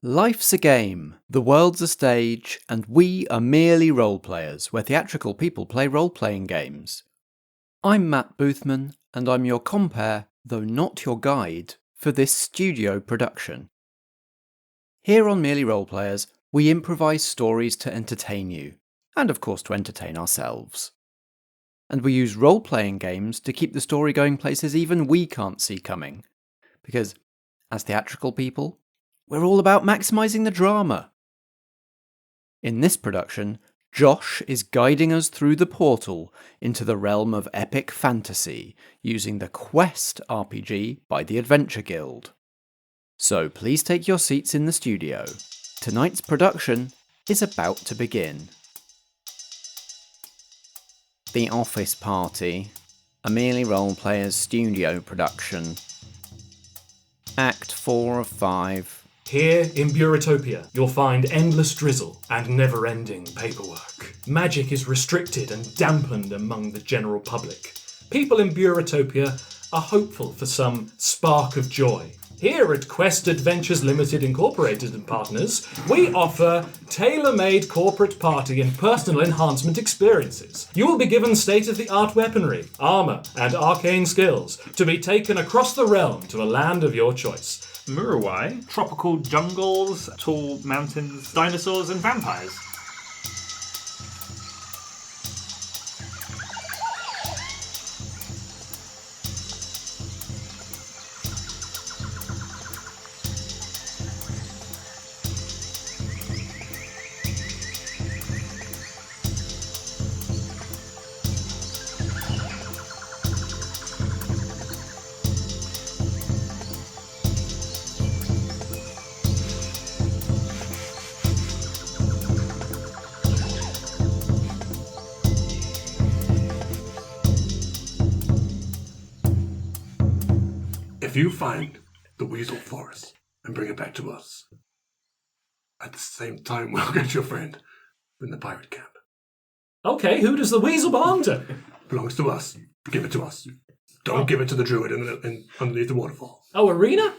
Life's a game, the world's a stage, and we are merely role-players, where theatrical people play role-playing games. I'm Matt Boothman, and I'm your compere, though not your guide, for this studio production. Here on Merely Role-Players, we improvise stories to entertain you, and of course to entertain ourselves. And we use role-playing games to keep the story going places even we can't see coming, because, as theatrical people, we're all about maximising the drama. In this production, Josh is guiding us through the portal into the realm of epic fantasy using the Quest RPG by the Adventure Guild. So please take your seats in the studio. Tonight's production is about to begin. The Office Party, a Merely Role-Players studio production. Act 4 of 5. Here in Bureautopia, you'll find endless drizzle and never-ending paperwork. Magic is restricted and dampened among the general public. People in Bureautopia are hopeful for some spark of joy. Here at Quest Adventures Limited Incorporated and Partners, we offer tailor-made corporate party and personal enhancement experiences. You will be given state-of-the-art weaponry, armour, and arcane skills to be taken across the realm to a land of your choice. Murawai, tropical jungles, tall mountains, dinosaurs and vampires. If you find the weasel forest and bring it back to us, at the same time we'll get your friend in the pirate camp. Okay, who does the weasel belong to? Belongs to us. Give it to us. Don't give it to the druid underneath the waterfall. Oh, Arena?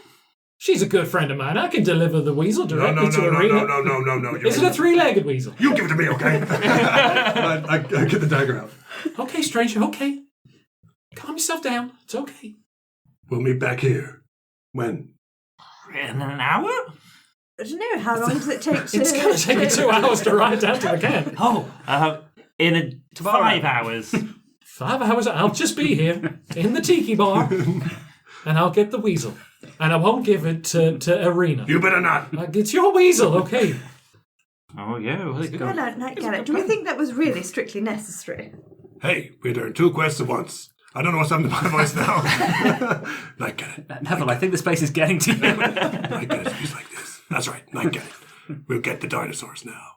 She's a good friend of mine. I can deliver the weasel directly to Arena. No. Is it a three-legged weasel? You give it to me, okay? I get the dagger out. Okay, stranger, okay. Calm yourself down. It's okay. We'll meet back here. When? In an hour? I don't know, how long does it take to... It's going to take me 2 hours to ride down to the camp. In 5 hours. 5 hours? I'll just be here in the tiki bar and I'll get the weasel. And I won't give it to Arena. You better not. It's your weasel, okay? Oh, yeah. Well, Night Gannet, do we think that was really strictly necessary? Hey, we're doing 2 quests at once. I don't know what's happening to my voice now. Night Gannet. Neville, I think the space is getting to you. Night Gannet speaks like this. That's right, Night Gannet. We'll get the dinosaurs now.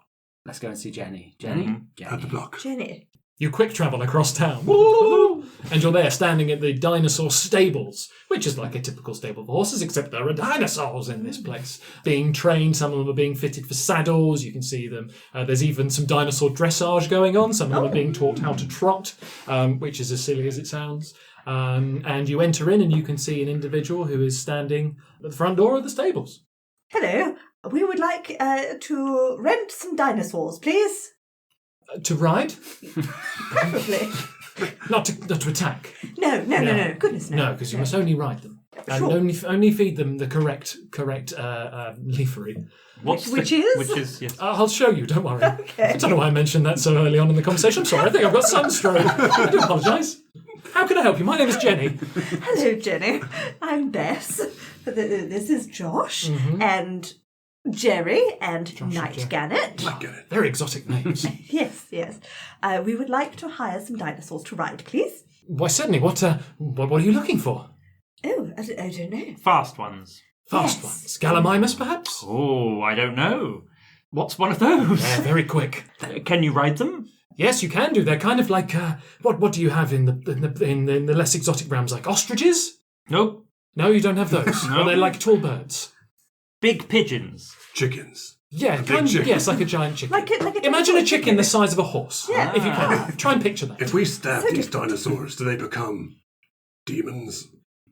Let's go and see Jenny. Jenny? At the block. Jenny. You quick travel across town. And you're there standing at the dinosaur stables, which is like a typical stable of horses, except there are dinosaurs in this place. Being trained, some of them are being fitted for saddles, you can see them. There's even some dinosaur dressage going on, some of them are being taught how to trot, which is as silly as it sounds. And you enter in and you can see an individual who is standing at the front door of the stables. Hello, we would like to rent some dinosaurs, please. To ride? Preferably. Not to attack. No. Goodness, no. No, because you must only ride them. And Sure. only feed them the correct leafery. Which is? Which is, yes. I'll show you, don't worry. Okay. I don't know why I mentioned that so early on in the conversation. I'm sorry, I think I've got sunstroke. I do apologise. How can I help you? My name is Jenny. Hello, Jenny. I'm Bess. This is Josh and Jerry and Night Gannet. Night Gannet. Very exotic names. Yes. We would like to hire some dinosaurs to ride, please. Why, certainly. What are you looking for? Oh, I don't know. Fast ones. Fast Yes. ones. Gallimimus, perhaps? Oh, I don't know. What's one of those? Yeah, very quick. Can you ride them? Yes, you can do. They're kind of like what do you have in the less exotic realms, like ostriches? Nope. No, you don't have those. No. Are they like tall birds? Big pigeons. Chickens. Yeah, big chicken. yes, like a giant chicken. Like a Imagine a chicken the size of a horse. Yeah. If you can. Try and picture that. If we stab these dinosaurs, do they become demons?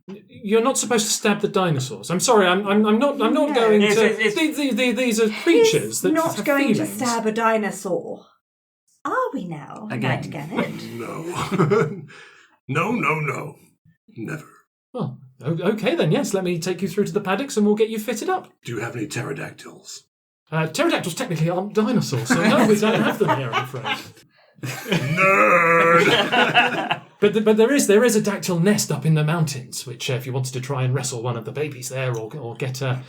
You're not supposed to stab the dinosaurs. I'm sorry. I'm not going to. These are creatures that not have going feelings. to stab a dinosaur. Are we now, Knight Gannet? No. No. Never. Well, okay then. Yes, let me take you through to the paddocks, and we'll get you fitted up. Do you have any pterodactyls? Pterodactyls technically aren't dinosaurs, so no, we don't have them here, I'm afraid. Nerd. But there is a dactyl nest up in the mountains, which if you wanted to try and wrestle one of the babies there, or get an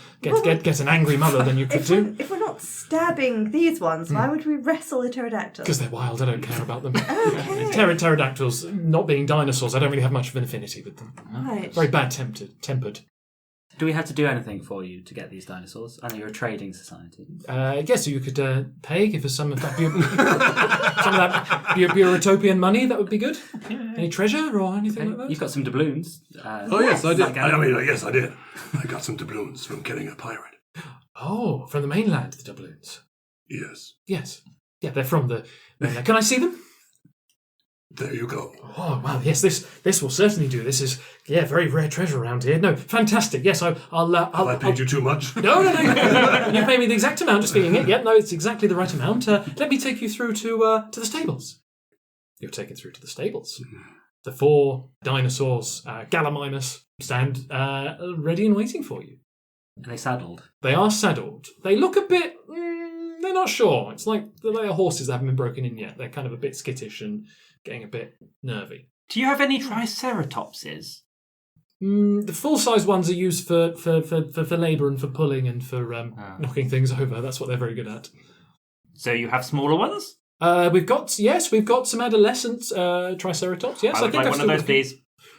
angry mother, then you could do. If we're not stabbing these ones, why would we wrestle a pterodactyl? Because they're wild, I don't care about them. Okay. Pterodactyls, not being dinosaurs, I don't really have much of an affinity with them. Right. Very bad tempered. Do we have to do anything for you to get these dinosaurs? I know you're a trading society. Yes, so you could give us some of that Bureautopian money. That would be good. Any treasure or anything like that? You've got some doubloons. Yes, I did. Yes, I did. I got some doubloons from killing a pirate. Oh, from the mainland, the doubloons. Yes. Yes. Yeah, they're from the mainland. Can I see them? There you go. Oh, wow, yes, this will certainly do. This is, very rare treasure around here. No, fantastic. Yes, I'll Have I paid you too much? No. You pay me the exact amount, just feeling it. Yeah, no, it's exactly the right amount. Let me take you through to the stables. You're taken through to the stables. The 4 dinosaurs, Gallimimus, stand ready and waiting for you. Are they saddled? They are saddled. They look a bit... they're not sure. It's like they're horses that haven't been broken in yet. They're kind of a bit skittish and getting a bit nervy. Do you have any triceratopses? The full-size ones are used for labour and for pulling and for knocking things over. That's what they're very good at. So you have smaller ones? We've got some adolescent triceratops. Yes, I would like one of those, please.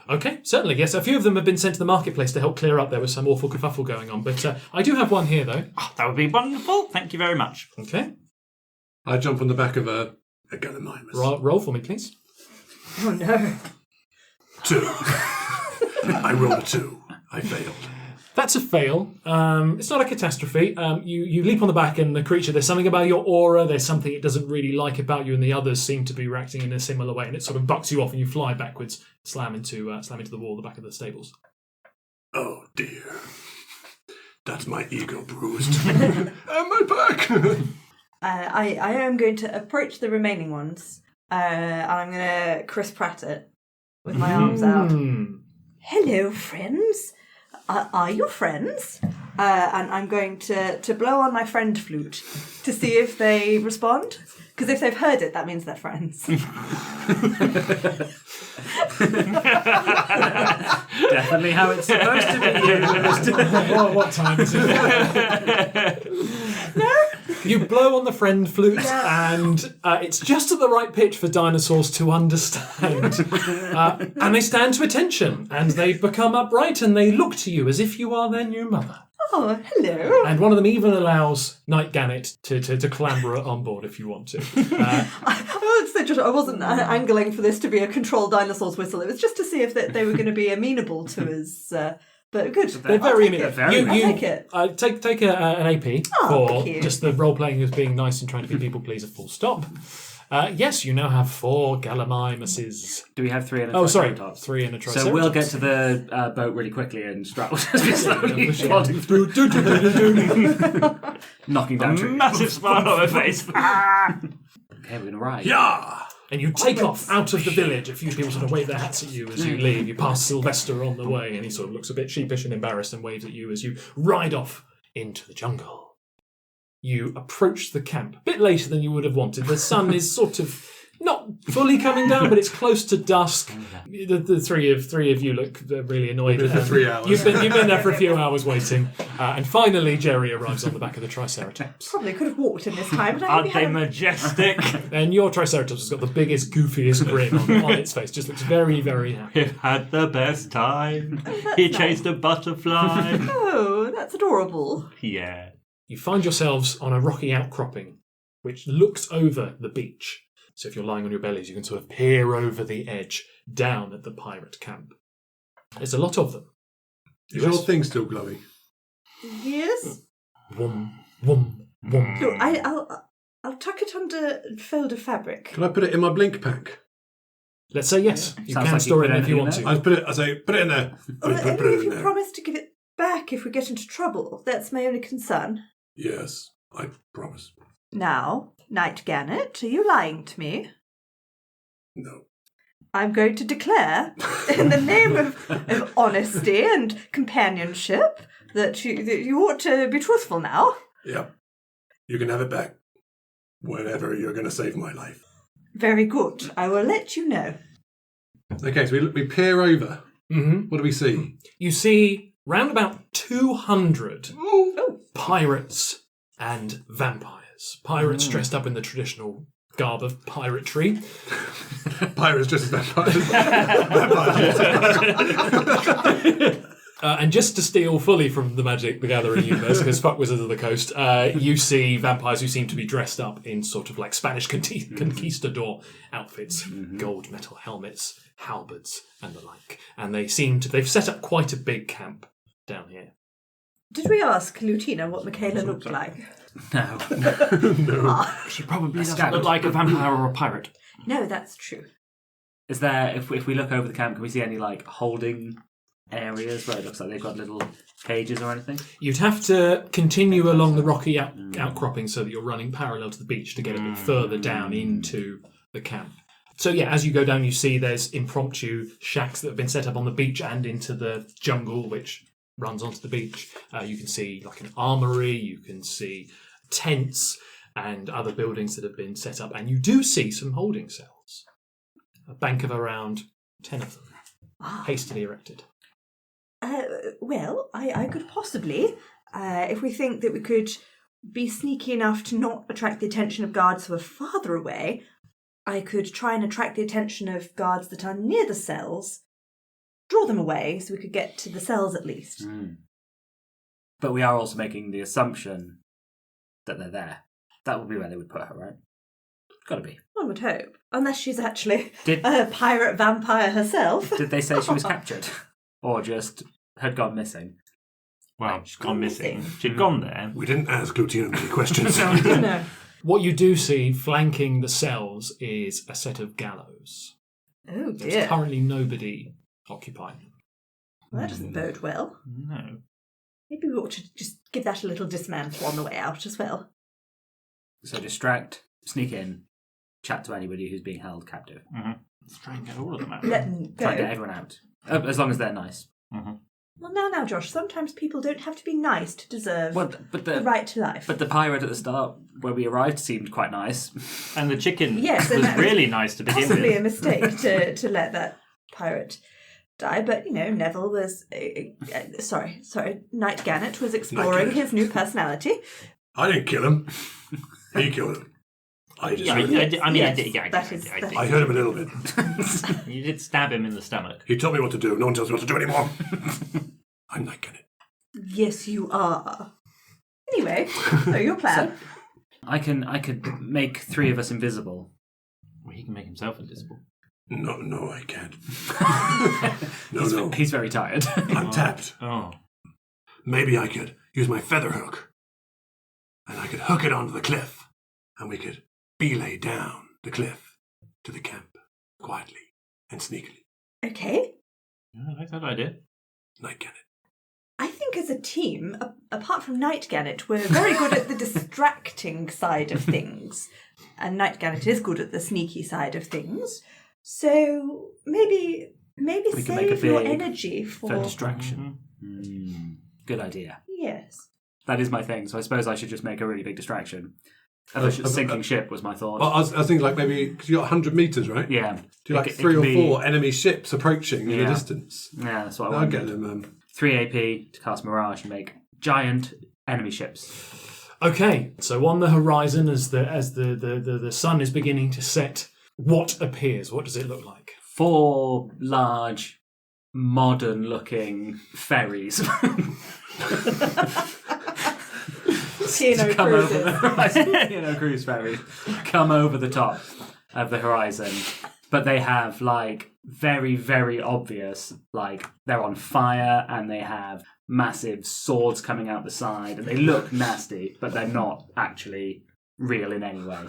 Okay, certainly. Yes, a few of them have been sent to the marketplace to help clear up. There was some awful kerfuffle going on, but I do have one here though. Oh, that would be wonderful. Thank you very much. Okay, I jump on the back of a Gallimimus. roll for me, please. Oh no. 2. I rolled a 2. I failed. That's a fail. It's not a catastrophe. You leap on the back and the creature, there's something about your aura, there's something it doesn't really like about you, and the others seem to be reacting in a similar way, and it sort of bucks you off and you fly backwards, slam into the wall at the back of the stables. Oh dear. That's my ego bruised. And my back. I am going to approach the remaining ones, and I'm going to Chris Pratt it with my arms out. Hello, friends. Are you friends? And I'm going to blow on my friend flute to see if they respond. Because if they've heard it, that means they're friends. Definitely how it's supposed to be used. What time is it? No? You blow on the friend flute, and it's just at the right pitch for dinosaurs to understand. And they stand to attention, and they become upright, and they look to you as if you are their new mother. Oh, hello. And one of them even allows Knight Gannet to clamber on board if you want to. I wasn't angling for this to be a controlled dinosaur's whistle. It was just to see if they were going to be amenable to us. But good. They're very amenable. I'll take it. Take an AP Oh, for thank you. just the role-playing as being nice and trying to be people-pleaser, full stop. Yes, you now have 4 Gallimimuses. Do we have 3 in a Oh, sorry, Triceratops? 3 in a Triceratops. So we'll get to the boat really quickly and Strat will just be slowly plodding through, knocking down trees. Massive smile on my face. Okay, we're going to ride. Yeah. And you take off out of the village. A few people sort of wave their hats at you as you leave. You pass Sylvester on the way, and he sort of looks a bit sheepish and embarrassed and waves at you as you ride off into the jungle. You approach the camp a bit later than you would have wanted. The sun is sort of not fully coming down, but it's close to dusk. The three of you look really annoyed. For 3 hours. You've been there for a few hours waiting, and finally Jerry arrives on the back of the Triceratops. Probably could have walked in this time, but Aren't they majestic? And your Triceratops has got the biggest, goofiest grin on its face. Just looks very, very happy. We've had the best time. He chased a butterfly. Oh, that's adorable. Yeah. You find yourselves on a rocky outcropping, which looks over the beach. So if you're lying on your bellies, you can sort of peer over the edge down at the pirate camp. There's a lot of them. Is your thing still glowing? Yes. Wum, wum, wum. Look, I'll tuck it under fold of fabric. Can I put it in my blink pack? Let's say yes. You Sounds can like store you it put if you anything want in to. I say, put it in there. Well, Put only it if in you there. promise to give it back if we get into trouble. That's my only concern. Yes, I promise. Now, Knight Gannet, are you lying to me? No. I'm going to declare, in the name of honesty and companionship, that you ought to be truthful now. Yep. You can have it back. Whenever you're going to save my life. Very good. I will let you know. Okay, so we peer over. Mm-hmm. What do we see? You see round about 200 Oh. pirates and vampires. Pirates dressed up in the traditional garb of piratry. Pirates just as vampires. And just to steal fully from the Magic the Gathering universe, because fuck Wizards of the Coast, you see vampires who seem to be dressed up in sort of like Spanish conquistador outfits, gold metal helmets, halberds, and the like. And they've set up quite a big camp down here. Did we ask Lutina what Michaela looked like? No. No. She probably doesn't Scout. look like a vampire or a pirate. No, that's true. Is there, if we look over the camp, can we see any like holding areas where it looks like they've got little cages or anything? You'd have to continue along the rocky outcropping so that you're running parallel to the beach to get a bit further down into the camp. So yeah, as you go down, you see there's impromptu shacks that have been set up on the beach and into the jungle, which runs onto the beach. You can see like an armory, you can see tents and other buildings that have been set up, and you do see some holding cells. A bank of around 10 of them, hastily erected. Well, I could possibly, if we think that we could be sneaky enough to not attract the attention of guards who are farther away, I could try and attract the attention of guards that are near the cells, draw them away so we could get to the cells at least. But we are also making the assumption that they're there. That would be where they would put her, right? Gotta be. One would hope. Unless she's actually Did- a pirate vampire herself. Did they say she was captured? Or just had gone missing? Well, she's gone missing. missing. She'd gone there. We didn't ask Lutina many questions. No. What you do see flanking the cells is a set of gallows. Oh There's dear. currently nobody occupying them. Well, that doesn't bode well. No. Maybe we ought to just give that a little dismantle on the way out as well. So distract, sneak in, chat to anybody who's being held captive. Let's try and get all of them out. Let them Try and get go. everyone out. As long as they're nice. Well, now, Josh, sometimes people don't have to be nice to deserve Well, but the right to life. But the pirate at the start, where we arrived, seemed quite nice. And the chicken Yes, and was that was really nice to begin possibly a with. mistake to let that pirate die, but Neville was sorry, Knight Gannet was exploring his new personality. I didn't kill him. He killed him. I just heard him. I heard him a little bit. You did stab him in the stomach. He told me what to do. No one tells me what to do anymore. I'm not gonna. Yes, you are. Anyway, so your plan. I could make 3 of us invisible. Well, he can make himself invisible. No, I can't. No. He's very tired. I'm tapped. Oh. Maybe I could use my feather hook. And I could hook it onto the cliff. And we could belay down the cliff to the camp. Quietly and sneakily. Okay. Yeah, I like that idea. Night Gannet. I think as a team, apart from Knight Gannet, we're very good at the distracting side of things. And Knight Gannet is good at the sneaky side of things. So maybe We can make a save your big energy for distraction. Good idea. Yes. That is my thing, so I suppose I should just make a really big distraction. A sinking ship was my thought. Well, I was thinking like maybe, because you got 100 metres, right? Yeah. Do you like It 3 could or be- 4 enemy ships approaching in the Yeah. distance? Yeah, that's what I I'll wanted. get them. 3 AP to cast Mirage and make giant enemy ships. Okay, so on the horizon, as the sun is beginning to set, what appears? What does it look like? 4 large, modern-looking ferries. Tino come over the Cruises. horizon. Cruise ferries come over the top of the horizon, but they have like very, very obvious, like they're on fire and they have massive swords coming out the side and they look nasty, but they're not actually real in any way.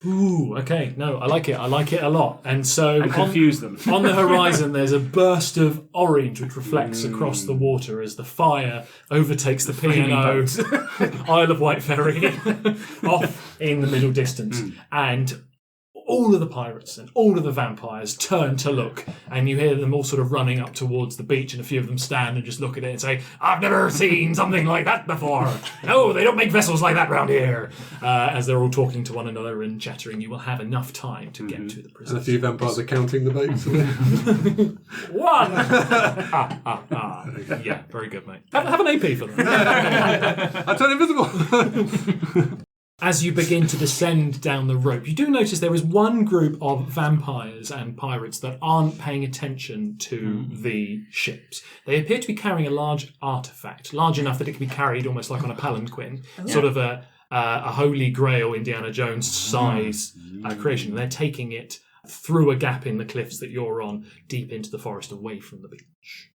Ooh, okay. No, I like it. I like it a lot. And so And confuse them. on the horizon, there's a burst of orange which reflects across the water as the fire overtakes the P&O Isle of Wight ferry off in the middle distance. And all of the pirates and all of the vampires turn to look, and you hear them all sort of running up towards the beach, and a few of them stand and just look at it and say, "I've never seen something like that before. No, they don't make vessels like that round here." As they're all talking to one another and chattering, you will have enough time to get to the prison. And a few vampires are counting the boats. One! Yeah, very good, mate. Have an AP for that. I turn invisible. As you begin to descend down the rope, you do notice there is one group of vampires and pirates that aren't paying attention to the ships. They appear to be carrying a large artifact, large enough that it can be carried almost like on a palanquin, sort of a Holy Grail Indiana Jones size creation. They're taking it through a gap in the cliffs that you're on, deep into the forest, away from the beach.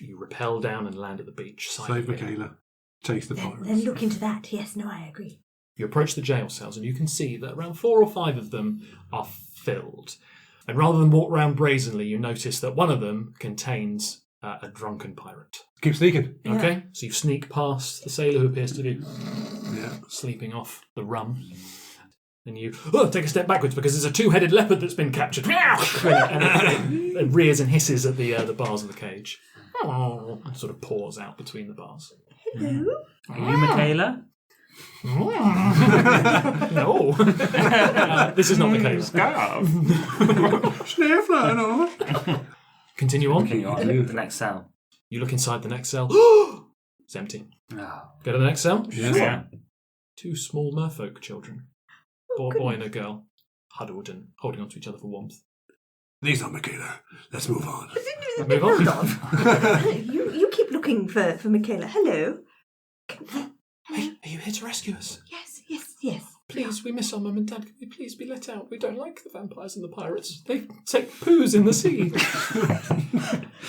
You rappel down and land at the beach. Save Michaela. Chase the pirates. Then look into that. Yes, no, I agree. You approach the jail cells and you can see that around 4 or 5 of them are filled. And rather than walk round brazenly, you notice that one of them contains a drunken pirate. Keep sneaking. Okay, so you sneak past the sailor who appears to be Yeah. sleeping off the rum. And you take a step backwards because there's a 2-headed leopard that's been captured. And it rears and hisses at the bars of the cage. And sort of paws out between the bars. Hello. Are you Michaela? No. This is not the case. Sneffler, no. Continue on. The next cell. You look inside the next cell. It's empty. Oh. Go to the next cell. Yeah. 2 small merfolk children. Boy and a girl. Huddled and holding onto each other for warmth. These are Michaela. Let's move on. Move on. Hold on. You keep looking for Michaela. Hello. Hey, are you here to rescue us? Yes. Please, we miss our mum and dad. Can we please be let out? We don't like the vampires and the pirates. They take poos in the sea.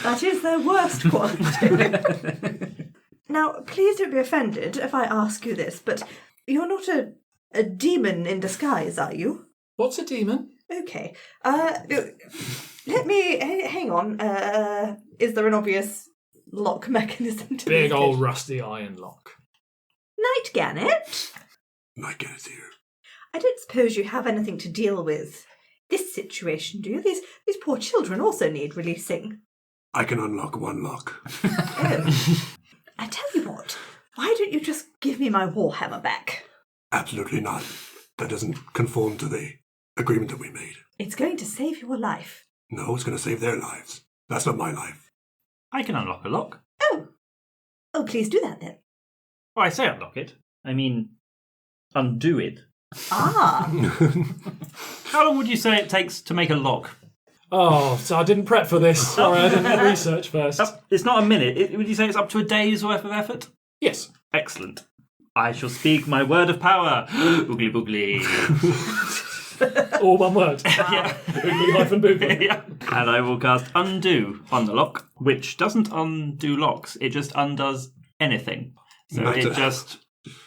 That is their worst quality. Now, please don't be offended if I ask you this, but you're not a demon in disguise, are you? What's a demon? Okay. Let me... Hang on. Is there an obvious lock mechanism to Big this old cage? rusty iron lock. Knight Gannet? Michaela's here. I don't suppose you have anything to deal with this situation, do you? These poor children also need releasing. I can unlock one lock. Oh. I tell you what, why don't you just give me my warhammer back? Absolutely not. That doesn't conform to the agreement that we made. It's going to save your life. No, it's going to save their lives. That's not my life. I can unlock a lock. Oh, please do that then. Oh, I say unlock it. I mean, undo it. Ah. How long would you say it takes to make a lock? Oh, so I didn't prep for this. Sorry, I didn't research first. It's not a minute. Would you say it's up to a day's worth of effort? Yes. Excellent. I shall speak my word of power. Oogly boogly. All one word. Yeah. Boogly-boogly. Yeah. And I will cast undo on the lock, which doesn't undo locks. It just undoes anything. So Matter. it just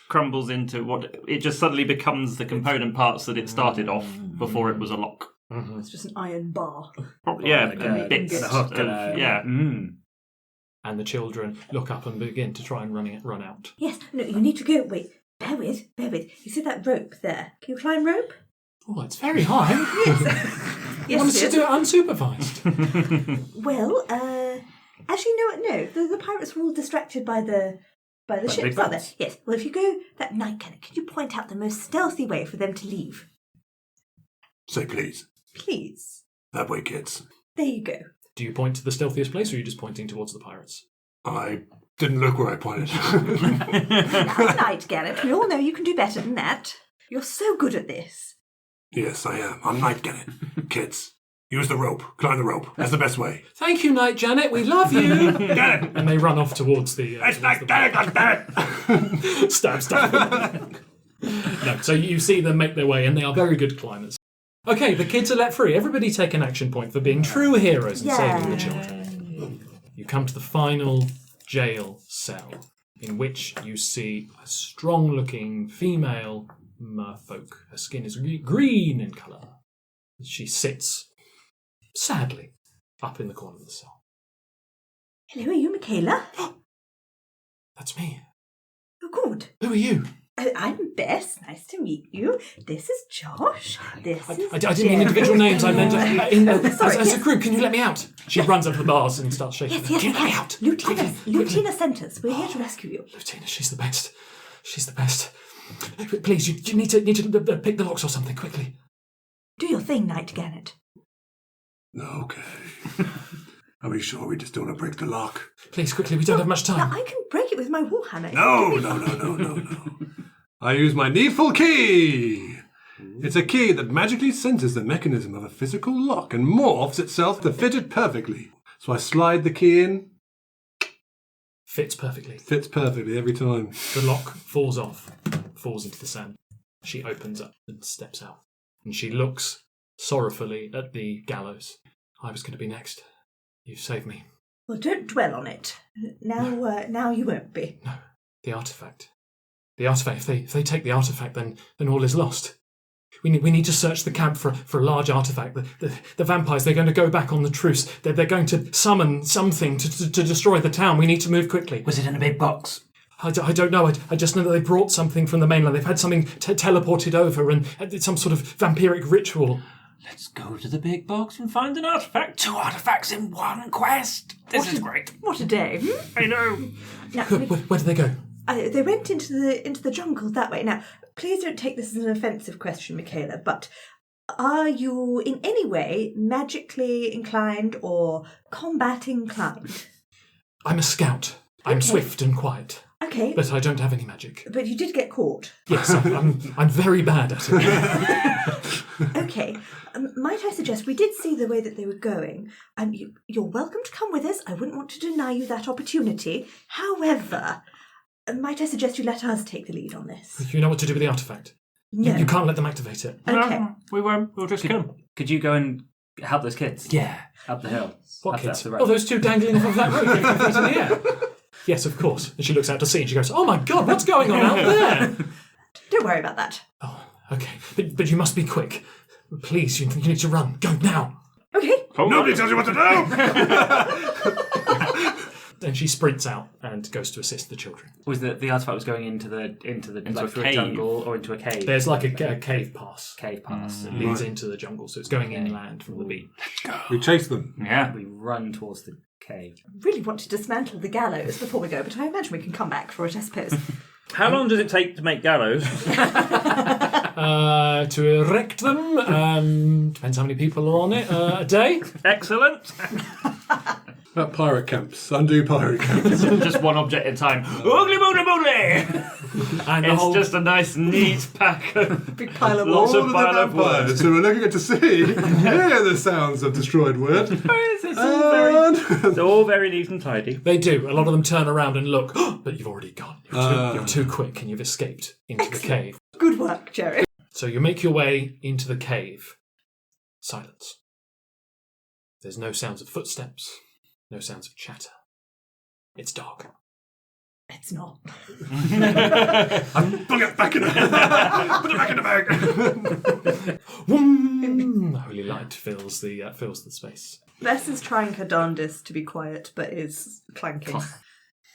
crumbles into what... It just suddenly becomes the component parts that it started off before it was a lock. It's just an iron bar. Yeah, like and a bits hook of... and a- Yeah. And the children look up and begin to try and run out. Yes, no, you need to go. Wait, bear with. You see that rope there? Can you climb rope? Oh, it's very high. You want us to do it unsupervised? Well, actually, no. The pirates were all distracted by the ships, big aren't they? boats. Yes. Well, if you go that night cannon, could you point out the most stealthy way for them to leave? Say please. Please. That way, kids. There you go. Do you point to the stealthiest place, or are you just pointing towards the pirates? I didn't look where I pointed. Now, night, Gannet. We all know you can do better than that. You're so good at this. Yes, I am. I'm Knight Gannet. Kids, use the rope. Climb the rope. That's the best way. Thank you, Knight Janet. We love you. Get it! And they run off towards the. It's Knight Gannet, goddammit! Stab. No, so you see them make their way, and they are very good climbers. Okay, the kids are let free. Everybody take an action point for being true heroes and saving the children. You come to the final jail cell, in which you see a strong-looking female merfolk. Her skin is green in colour. She sits, sadly, up in the corner of the cell. Hello, are you Michaela? That's me. Oh, good. Who are you? I'm Bess. Nice to meet you. This is Josh. This is I didn't mean individual names. I meant as a group. Can you let me out? She runs up to the bars and starts shaking. Yes. Can you let me out? Lutina sent us. We're here to rescue you. Lutina, she's the best. She's the best. Please, you need to pick the locks or something quickly. Do your thing, Knight Gannet. Okay. Are we sure we just don't want to break the lock? Please, quickly, we don't have much time. Now, I can break it with my warhammer. No. I use my needful key. It's a key that magically senses the mechanism of a physical lock and morphs itself to fit it perfectly. So I slide the key in. Fits perfectly. Fits perfectly every time. The lock falls off, falls into the sand. She opens up and steps out. And she looks sorrowfully at the gallows. I was going to be next. You saved me. Well, don't dwell on it. Now you won't be. No, the artifact. The artifact. If they take the artifact, then all is lost. We need to search the camp for a large artifact. The vampires, they're going to go back on the truce. They're going to summon something to destroy the town. We need to move quickly. Was it in a big box? I don't know. I just know that they brought something from the mainland. They've had something teleported over, and it's some sort of vampiric ritual. Let's go to the big box and find an artifact. 2 artifacts in one quest. This is great. What a day. I know. Now, Where did they go? they went into the jungle that way. Now, please don't take this as an offensive question, Michaela, but are you in any way magically inclined or combat inclined? I'm a scout. I'm swift and quiet. Okay. But I don't have any magic. But you did get caught. Yes, I'm very bad at it. Okay. Might I suggest, we did see the way that they were going, and you're welcome to come with us. I wouldn't want to deny you that opportunity. However, might I suggest you let us take the lead on this? You know what to do with the artifact? No. You can't let them activate it. Okay. No, we won't. We'll just kill them. Could you go and help those kids? Yeah. Up the hill. What Up kids? the road. Oh, those 2 dangling off of that rope 50 feet in the air. Yes, of course. And she looks out to sea and she goes, "Oh my God, what's going on out there?" Don't worry about that. Oh, okay. But you must be quick. Please, you need to run. Go now. Okay. Nobody tells you what to do! Then she sprints out and goes to assist the children. Was the artifact was going into the like through a cave. jungle or into a cave? There's like a cave pass. Cave pass. That leads into the jungle, so it's going inland from the beach. We chase them. Yeah. We run towards the cave. Really want to dismantle the gallows before we go, but I imagine we can come back for it, I suppose. How long does it take to make gallows? To erect them, depends how many people are on it, a day. Excellent. About pirate camps. Undo pirate camps. Just one object at a time. Oogly boogly boogly! And the It's whole, just a nice, neat pack of Big pile of lots All of of the pile of wood. vampires who are looking at to sea hear the sounds of destroyed wood. It's all very neat and tidy. they do. A lot of them turn around and look, but you've already gone. You're too quick and you've escaped into the cave. Good work, Jerry. So you make your way into the cave. Silence. There's no sounds of footsteps, no sounds of chatter. It's dark. It's not. Put it back in the bag. Whoom! Holy light fills the space. Bess is trying her darndest to be quiet, but is clanking.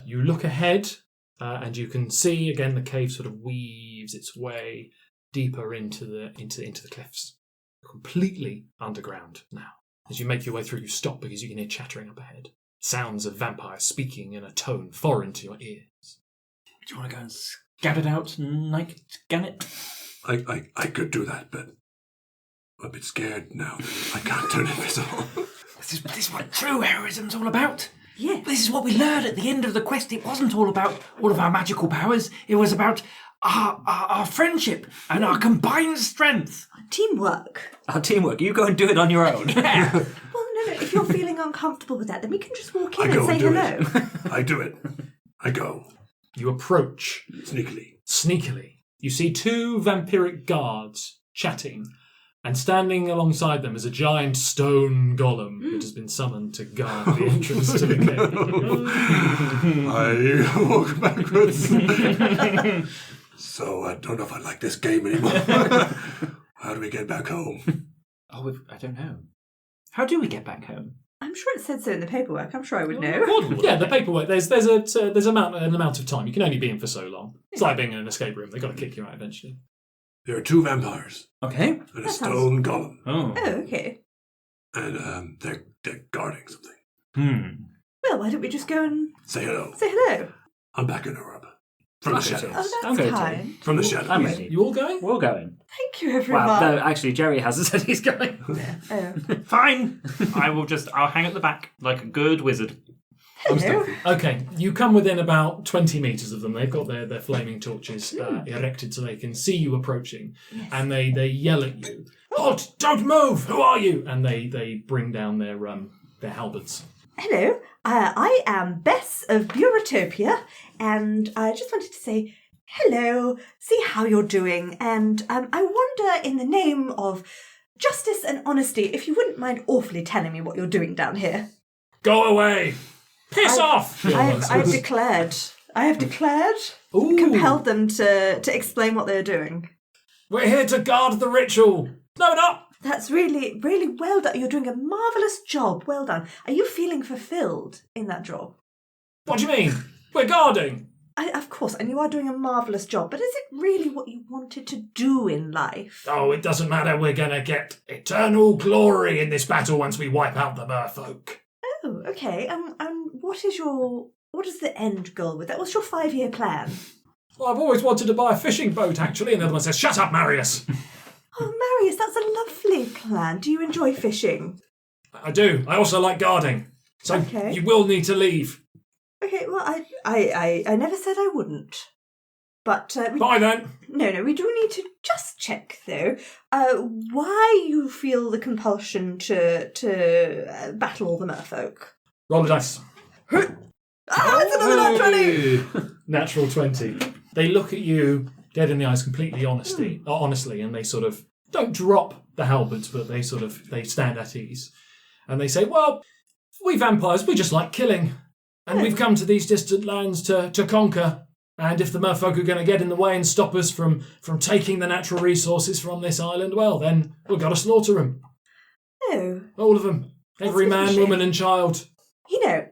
You look ahead, and you can see again the cave sort of weaves its way deeper into the cliffs, completely underground now. As you make your way through, you stop because you can hear chattering up ahead. Sounds of vampires speaking in a tone foreign to your ears. Do you want to go and scout it out, Knight Gannet? I could do that, but I'm a bit scared now that I can't turn invisible. This is what true heroism's all about. Yeah. This is what we learned at the end of the quest. It wasn't all about all of our magical powers. It was about our friendship and our combined strength. Teamwork. Our teamwork. You go and do it on your own. Yeah. Well, no. If you're feeling uncomfortable with that, then we can just walk I in go and say and do hello. it. I do it. I go. You approach Sneakily. sneakily. You see 2 vampiric guards chatting, and standing alongside them is a giant stone golem that has been summoned to guard the entrance to the cave. I walk backwards. So I don't know if I like this game anymore. How do we get back home? Oh, I don't know. How do we get back home? I'm sure it said so in the paperwork. I'm sure I would know. Yeah, the paperwork. There's an amount of time. You can only be in for so long. It's like being in an escape room. They've got to kick you out eventually. There are 2 vampires Okay. and a stone golem, Oh. Oh, okay. and they're guarding something. Well, why don't we just go and Say hello. say hello? I'm backing her up from the Okay. shadows. Oh, I'm that's going to. kind. From the shadows. I'm ready. You all going? We're all going. Thank you, everyone. Well, no, actually, Jerry hasn't said he's going. Oh. Fine. I'll hang at the back like a good wizard. Hello. Okay, you come within about 20 metres of them. They've got their flaming torches erected so they can see you approaching. Yes. And they yell at you, "Halt! Don't move! Who are you?" And they bring down their halberds. Hello, I am Bess of Bureautopia, and I just wanted to say hello, see how you're doing, and I wonder, in the name of justice and honesty, if you wouldn't mind awfully telling me what you're doing down here. Go away! Piss off! The other one I've says. declared. I have declared, Ooh. compelled them to explain what they're doing. We're here to guard the ritual. No, not. That's really, really well done. You're doing a marvellous job. Well done. Are you feeling fulfilled in that job? What do you mean? We're guarding. Of course, and you are doing a marvellous job, but is it really what you wanted to do in life? Oh, it doesn't matter. We're gonna get eternal glory in this battle once we wipe out the merfolk. Oh, okay. And what is the end goal with that? What's your 5-year plan? Well, I've always wanted to buy a fishing boat, actually. And the other one says, "Shut up, Marius." Oh, Marius, that's a lovely plan. Do you enjoy fishing? I do. I also like guarding. So Okay. you will need to leave. Okay, well, I never said I wouldn't. But Bye then. No, we do need to just check though. Why you feel the compulsion to battle all the merfolk? Roll the dice. It's another nat 20. Natural 20. They look at you dead in the eyes, completely honestly, and they sort of don't drop the halberds, but they stand at ease, and they say, "Well, we vampires, we just like killing, and we've come to these distant lands to conquer. And if the merfolk are going to get in the way and stop us from taking the natural resources from this island, well, then we've got to slaughter them. Oh, All of them. Every That's a man, shame. woman and child." you know,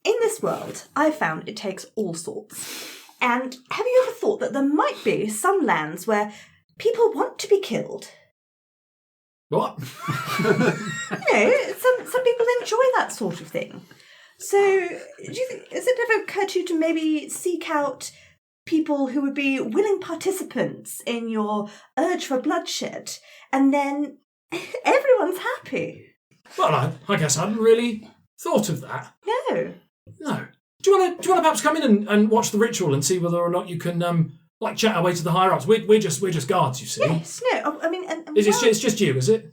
in this world, I've found it takes all sorts. And have you ever thought that there might be some lands where people want to be killed? What? Some people enjoy that sort of thing. So, do you think, has it ever occurred to you to maybe seek out people who would be willing participants in your urge for bloodshed, and then everyone's happy? Well, I guess I hadn't really thought of that. No. No. Do you want to perhaps come in and watch the ritual and see whether or not you can chat our way to the higher ups? We're just guards, you see. Yes, no, I mean... It's just you, is it?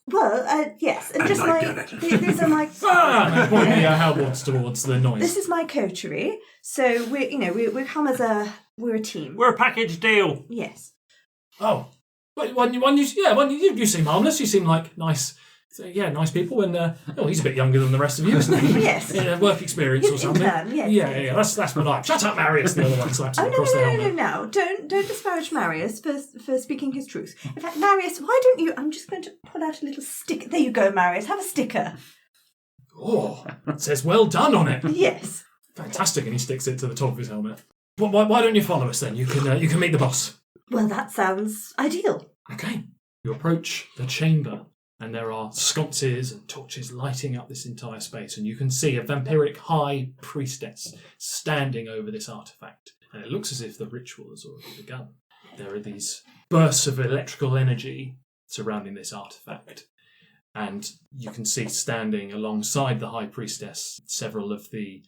Well, yes, and And just I my... get it. These are my... Ah! Point the halberds towards the noise. This is my coterie, so we come as we're a team. We're a package deal. Yes. Oh, when you seem harmless. You seem like nice people. And he's a bit younger than the rest of you, isn't he? Yes. Yeah, work experience or He's something. intern, yes. Yeah. That's what I. Shut up, Marius. The other one slaps him Oh, across the no, helmet. Don't disparage Marius for speaking his truth. In fact, Marius, why don't you... I'm just going to pull out a little sticker. There you go, Marius. Have a sticker. Oh, it says "well done" on it. Yes. Fantastic, and he sticks it to the top of his helmet. Well, why don't you follow us then? You can meet the boss. Well, that sounds ideal. Okay. You approach the chamber, and there are sconces and torches lighting up this entire space, and you can see a vampiric high priestess standing over this artifact. And it looks as if the ritual has already begun. There are these bursts of electrical energy surrounding this artifact. And you can see standing alongside the high priestess, several of the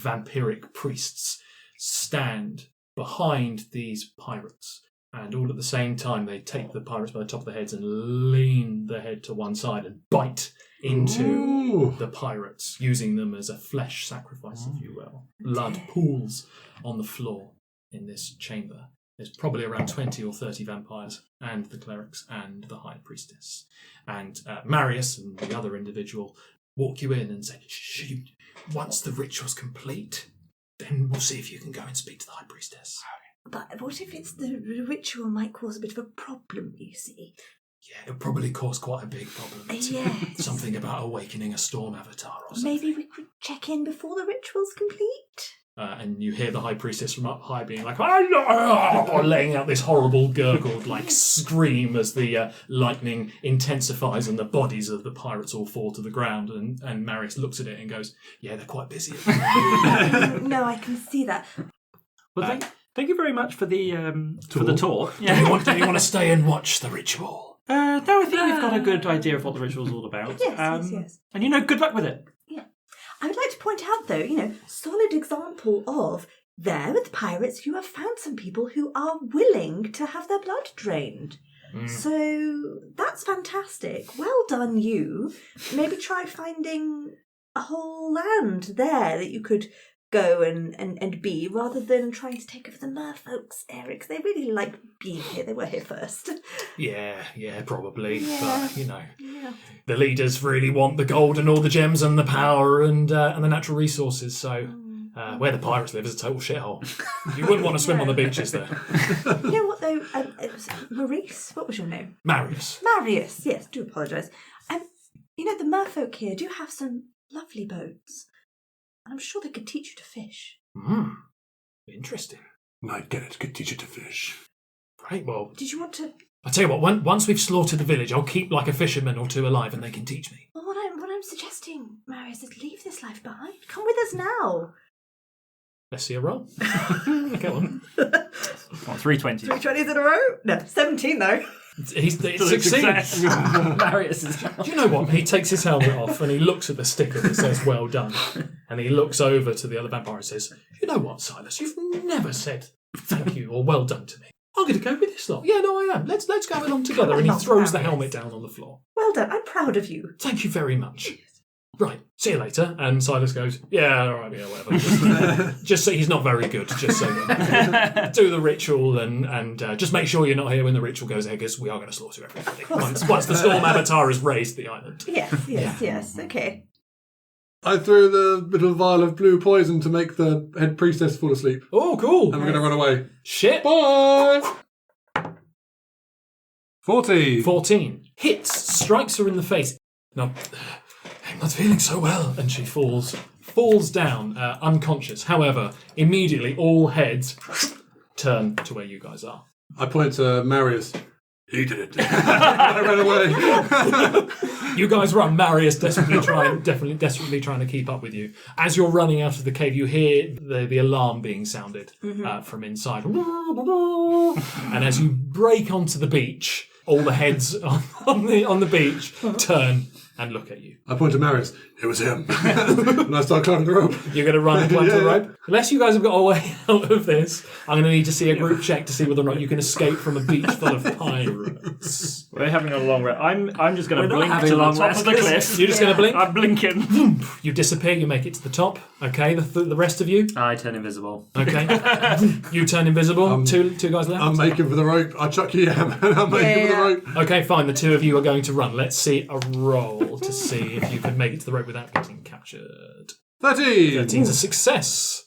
vampiric priests stand behind these pirates. And all at the same time, they take the pirates by the top of their heads and lean the head to one side and bite into the pirates, using them as a flesh sacrifice, if you will. Blood pools on the floor in this chamber. There's probably around 20 or 30 vampires, and the clerics, and the high priestess. And Marius and the other individual walk you in and say, once the ritual's complete, then we'll see if you can go and speak to the high priestess. But what if it's the ritual might cause a bit of a problem, you see? Yeah, it'll probably cause quite a big problem. Yes. Something about awakening a storm avatar or something. Maybe we could check in before the ritual's complete? And you hear the High Priestess from up high being like, or laying out this horrible gurgled scream as the lightning intensifies and the bodies of the pirates all fall to the ground. And Marius looks at it and goes, yeah, they're quite busy. No, I can see that. Well, thank you very much for the tour. Do you want to stay and watch the ritual? No, I think we've got a good idea of what the ritual's all about. Yes. And, good luck with it. Yeah. I would like to point out, though, solid example of there with the pirates, you have found some people who are willing to have their blood drained. So that's fantastic. Well done, you. Maybe try finding a whole land there that you could go and be, rather than trying to take over the merfolk's area, 'cause they really like being here. They were here first. Yeah, probably. Yeah. But, the leaders really want the gold and all the gems and the power and the natural resources, so where the pirates live is a total shithole. You wouldn't want to swim on the beaches there. You know what, though? It was Maurice. What was your name? Marius. Marius, yes, do apologise. The merfolk here do have some lovely boats. I'm sure they could teach you to fish. Interesting. Knight Gannet could teach you to fish. Right, well, Did you want to... I'll tell you what, once we've slaughtered the village, I'll keep like a fisherman or two alive and they can teach me. Well, what I'm suggesting, Marius, is leave this life behind. Come with us now. Let's see a roll. Go on. 320. 3 20s in a row? No, 17 though. It succeeds. Marius is... Do you know what? He takes his helmet off and he looks at the sticker that says "Well done," and he looks over to the other vampire and says, "You know what, Silas? You've never said thank you or well done to me. I'm going to go with this lot. Yeah, no, I am. Let's go along together." And he throws the helmet down on the floor. Well done. I'm proud of you. Thank you very much. Right, see you later. And Silas goes, yeah, all right, yeah, whatever. Just so he's not very good. Just so do the ritual and just make sure you're not here when the ritual goes ahead, because we are going to slaughter everybody once the storm avatar has raised the island. Yes. Okay. I threw the little vial of blue poison to make the head priestess fall asleep. Oh, cool. And we're going to run away. Shit. Bye! 14. Hits, strikes her in the face. No, I'm not feeling so well. And she falls down, unconscious. However, immediately all heads turn to where you guys are. I point to Marius. He did it. I ran away. You guys run. Marius desperately trying to keep up with you. As you're running out of the cave, you hear the alarm being sounded from inside. And as you break onto the beach, all the heads on the beach turn and look at you. I point to Marius. It was him. And I start climbing the rope. You're going to run and climb to the Yeah. rope? Unless you guys have got a way out of this, I'm going to need to see a group check to see whether or not you can escape from a beach full of pirates. We're having a long rest. I'm just going to We're not blink having to a the long top rest, of the Chris. cliff. You're just going to blink? I'm blinking. You disappear, you make it to the top. Okay, the rest of you? I turn invisible. Okay. You turn invisible. Two guys left. I'm making for the rope. I chuck you and I'm making for the rope. Okay, fine. The two of you are going to run. Let's see a roll to see if you can make it to the rope without getting captured. 13. 13's a success.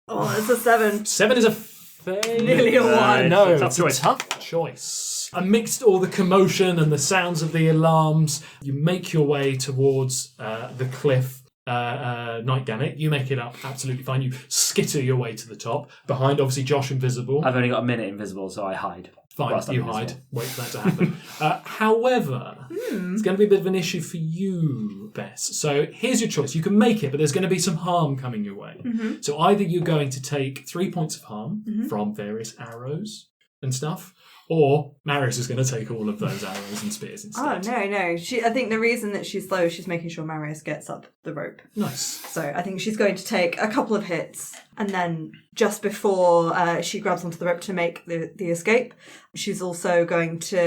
Oh, it's a 7. 7 is a fail. Nearly a 1. No, Tough it's a choice. tough choice. Amidst all the commotion and the sounds of the alarms, you make your way towards the cliff. Knight Gannet, you make it up absolutely fine. You skitter your way to the top. Behind, obviously, Josh invisible. I've only got a minute invisible, so I hide. Fine, whilst I'm you invisible. hide. Wait for that to happen. However, it's going to be a bit of an issue for you, Bess. So here's your choice. You can make it, but there's going to be some harm coming your way. So either you're going to take 3 points of harm from various arrows and stuff, or Marius is going to take all of those arrows and spears instead. Oh, no. I think the reason that she's slow is she's making sure Marius gets up the rope. Nice. So I think she's going to take a couple of hits, and then just before she grabs onto the rope to make the escape, she's also going to,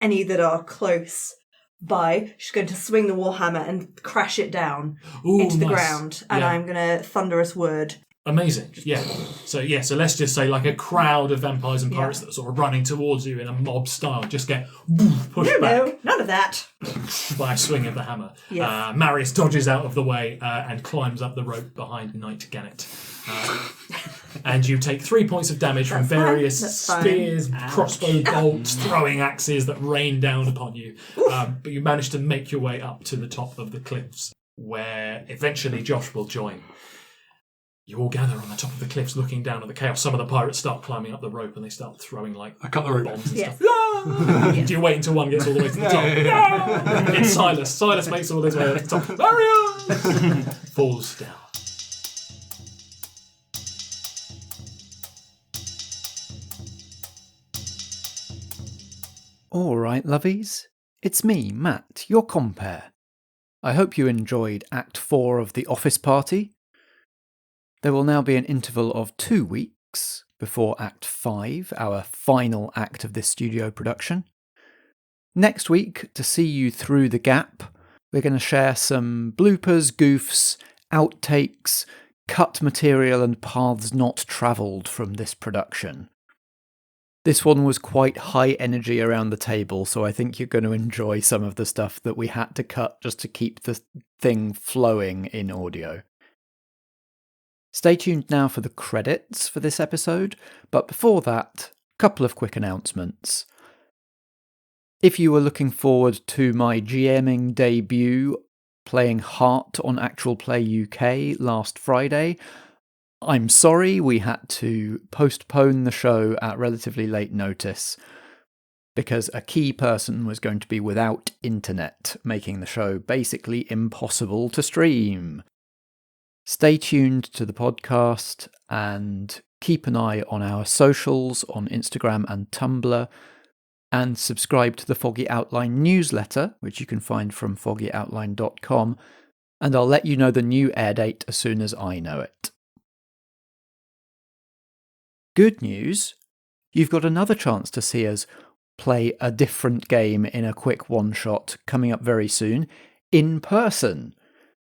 any that are close by, she's going to swing the warhammer and crash it down Ooh, into the nice. ground, and Yeah. I'm going to thunderous word Amazing. Yeah. So let's just say like a crowd of vampires and pirates that are sort of running towards you in a mob style just get pushed back. No, none of that. By a swing of the hammer. Yes. Marius dodges out of the way and climbs up the rope behind Knight Gannet. And you take 3 points of damage from various spears, crossbow bolts, throwing axes that rain down upon you. But you manage to make your way up to the top of the cliffs, where eventually Josh will join. You all gather on the top of the cliffs looking down at the chaos. Some of the pirates start climbing up the rope and they start throwing like I cut the rope. bombs and Yes. stuff. Do you wait until one gets all the way to the top? No! It's Silas. Silas makes all his way up to the top. Marius! Falls down. All right, lovies. It's me, Matt, your compere. I hope you enjoyed Act 4 of The Office Party. There will now be an interval of 2 weeks before Act 5, our final act of this studio production. Next week, to see you through the gap, we're going to share some bloopers, goofs, outtakes, cut material and paths not travelled from this production. This one was quite high energy around the table, so I think you're going to enjoy some of the stuff that we had to cut just to keep the thing flowing in audio. Stay tuned now for the credits for this episode, but before that, a couple of quick announcements. If you were looking forward to my GMing debut playing Heart on Actual Play UK last Friday, I'm sorry we had to postpone the show at relatively late notice because a key person was going to be without internet, making the show basically impossible to stream. Stay tuned to the podcast and keep an eye on our socials on Instagram and Tumblr, and subscribe to the Foggy Outline newsletter, which you can find from foggyoutline.com, and I'll let you know the new air date as soon as I know it. Good news, you've got another chance to see us play a different game in a quick one-shot coming up very soon, in person.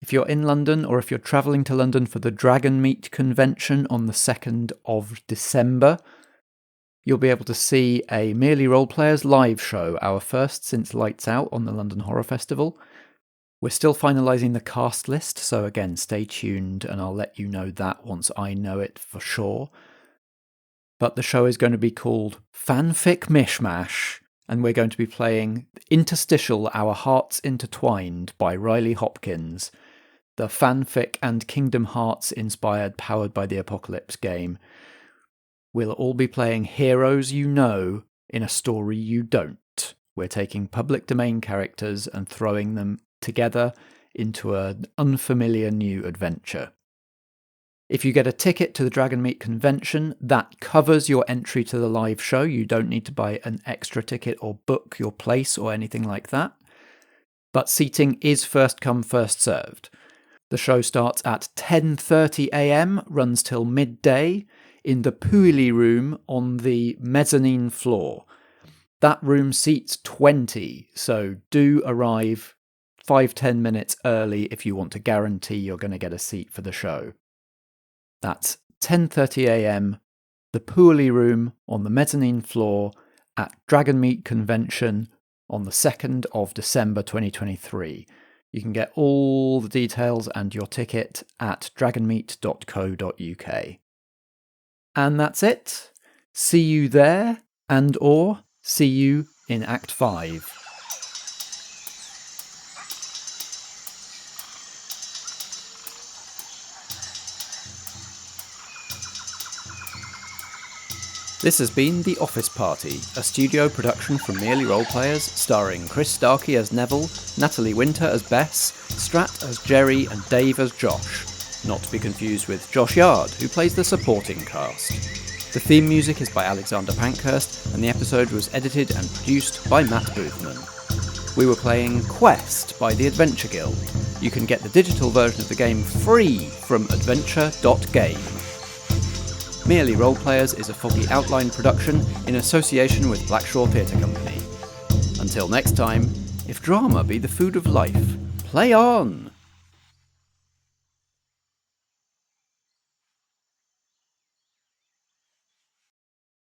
If you're in London or if you're travelling to London for the Dragon Meet convention on the 2nd of December, you'll be able to see a Merely Roleplayers live show, our first since Lights Out on the London Horror Festival. We're still finalising the cast list, so again, stay tuned and I'll let you know that once I know it for sure. But the show is going to be called Fanfic Mishmash, and we're going to be playing Interstitial Our Hearts Intertwined by Riley Hopkins, the fanfic and Kingdom Hearts inspired Powered by the Apocalypse game. We'll all be playing heroes you know in a story you don't. We're taking public domain characters and throwing them together into an unfamiliar new adventure. If you get a ticket to the Dragon Meet convention, that covers your entry to the live show. You don't need to buy an extra ticket or book your place or anything like that. But seating is first come, first served. The show starts at 10:30 a.m, runs till midday, in the Pouilly room on the mezzanine floor. That room seats 20, so do arrive 5-10 minutes early if you want to guarantee you're going to get a seat for the show. That's 10:30 a.m, the Pouilly room on the mezzanine floor at Dragon Meet Convention on the 2nd of December 2023. You can get all the details and your ticket at dragonmeet.co.uk. And that's it. See you there, and or see you in Act 5. This has been The Office Party, a studio production from Merely Roleplayers, starring Chris Starkey as Neville, Natalie Winter as Bess, Strat as Jerry, and Dave as Josh. Not to be confused with Josh Yard, who plays the supporting cast. The theme music is by Alexander Pankhurst, and the episode was edited and produced by Matt Boothman. We were playing Quest by the Adventure Guild. You can get the digital version of the game free from adventure.game. Merely Roleplayers is a Foggy Outline production in association with Blackshaw Theatre Company. Until next time, if drama be the food of life, play on!